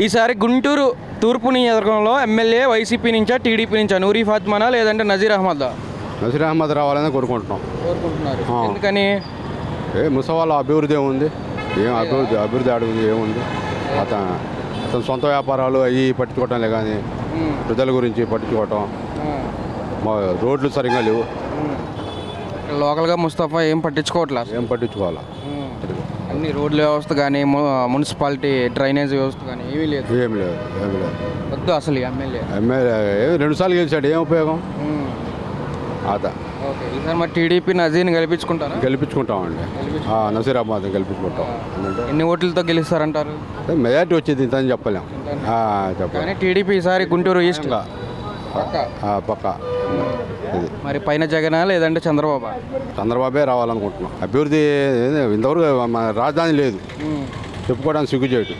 ఈసారి గుంటూరు తూర్పు నియోజకవర్గంలో ఎమ్మెల్యే వైసీపీ నుంచా టీడీపీ నుంచా నూరి ఫాతిమానా లేదంటే నజీర్ అహ్మదా నసీర్ అహ్మద్ రావాలని కోరుకుంటున్నాం. కోరుకుంటున్నారు? ఎందుకని? ముసవాళ్ళ అభివృద్ధి ఏముంది? ఏం అభివృద్ధి అడుగుంది ఏముంది? అతను సొంత వ్యాపారాలు అవి పట్టించుకోవటంలే కానీ ప్రజల గురించి పట్టించుకోవటం. రోడ్లు సరిగ్గా లేవు. లోకల్గా ముస్తఫా ఏం పట్టించుకోవట్లా? ఏం పట్టించుకోవాలా? అన్ని రోడ్ల వ్యవస్థ కానీ మున్సిపాలిటీ డ్రైనేజ్ వ్యవస్థ కానీ ఏమీ లేదు. ఏమి లేదు. వద్దు అసలు ఎమ్మెల్యే. 2 సార్లు గెలిచాడు, ఏం ఉపయోగం? ఓకే, ఈసారి మరి టీడీపీ నజీర్ని గెలిపించుకుంటారా? గెలిపించుకుంటామండి. నసీర్ అహ్మద్ గెలిపించుకుంటాం. ఎన్ని ఓట్లతో గెలుస్తారంటారు? మెజార్టీ వచ్చేది ఇంత అని చెప్పలేం. కానీ టీడీపీ ఈసారి గుంటూరు ఈస్ట్ పక్క. మరి పైన జగనా లేదంటే చంద్రబాబే రావాలనుకుంటున్నాం. అభివృద్ధి ఇంతవరకు రాజధాని లేదు, చెప్పుకోవడానికి సిగ్గుచేటు.